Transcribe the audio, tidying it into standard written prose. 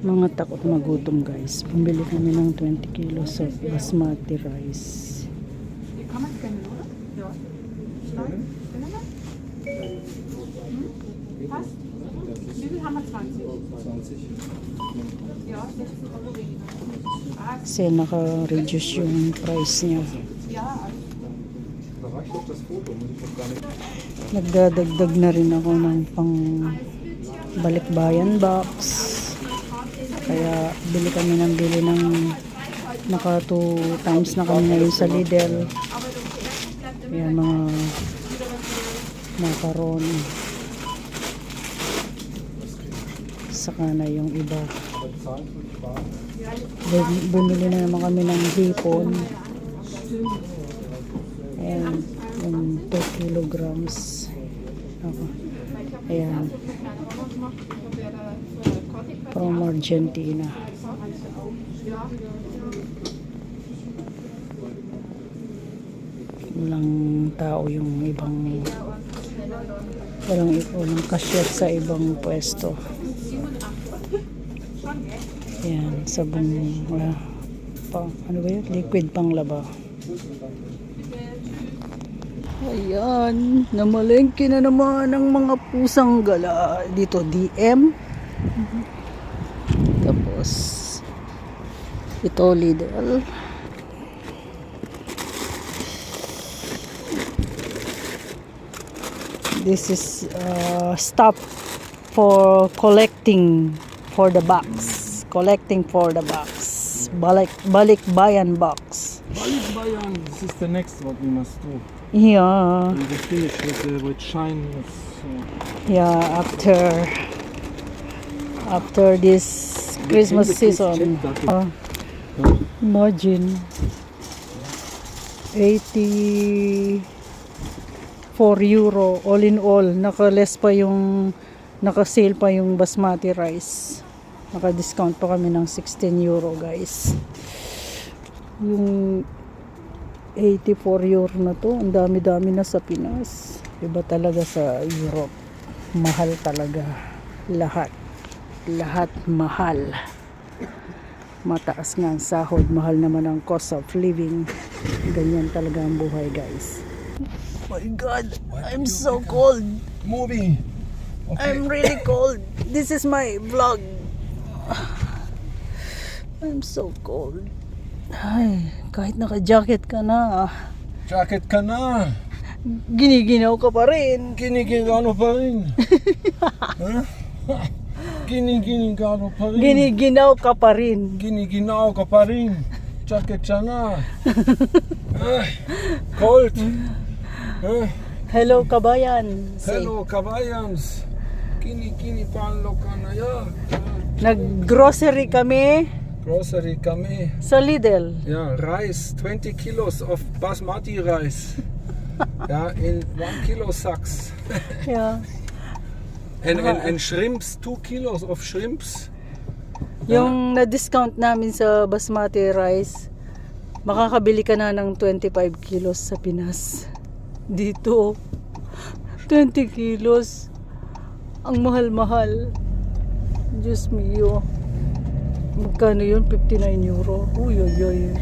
Mga takot magutom guys. Bumili kami ng 20 kilos of basmati rice. Kann man scannen, oder? Ja. Nein? Scannen wir? Passt? Wie viel haben wir? 20? 20. Ja, 16 Euro weniger. Kasi naka-reduce yung price niya. Ja, Da reicht doch das Foto, muss ich doch gar nicht. Nagdadagdag na rin ako ng pang balikbayan box. Kaya bili kami ng naka 2 times na kami ngayon sa Lidl. Kaya mga macaron. Saka na yung iba. Aber zahlen tue ich bar. Bumili na naman kami ng hipon. And yung 2 kilograms. Ako. Ayan. From Argentina. Walang tao yung ibang walang cashier sa ibang pwesto. Ayan, sabon ano ba yun? Liquid panglaba. Ayan, namalengke na naman ng mga pusang gala. Dito, DM. Tapos, ito, Lidl. This is stop for collecting for the box. Collecting for the box. Balikbayan box. Balikbayan, this is the next what we must do. Yeah. We will finish with shine. Yeah, after this Christmas season. Imagine 84 euro all in all. Naka-sale pa yung basmati rice. Naka-discount pa kami ng 16 euro guys. Yung 84 euro na to, ang dami-dami na sa Pinas. Iba talaga sa Europe. Mahal talaga. Lahat mahal. Mataas nga ang sahod, mahal naman ang cost of living. Ganyan talaga ang buhay guys. Oh my God, I'm so cold. Movie. Okay. I'm really cold. This is my vlog. I'm so cold. Ay, kahit naka-jacket ka na. Jacket ka na. Giniginaw ka pa rin. Giniginaw pa rin. Giniginaw pa rin. Giniginaw ka pa rin. Giniginaw ka pa rin. Jacket siya na. Cold. Hello kabayan. Say. Hello kabayans. Kini panlo ka na yan. Nag-grocery kami Grocery kami. sa Lidl. Yeah, rice, 20 kilos of basmati rice. Yeah, in 1 kilo sacks. Yeah. And shrimps, 2 kilos of shrimps. Yung na-discount namin sa basmati rice, makakabili ka na ng 25 kilos sa Pinas. Dito, 20 kilos. Ang mahal-mahal. Diyos mio. Magkano yun? 59 euro. Uy, uy, uy.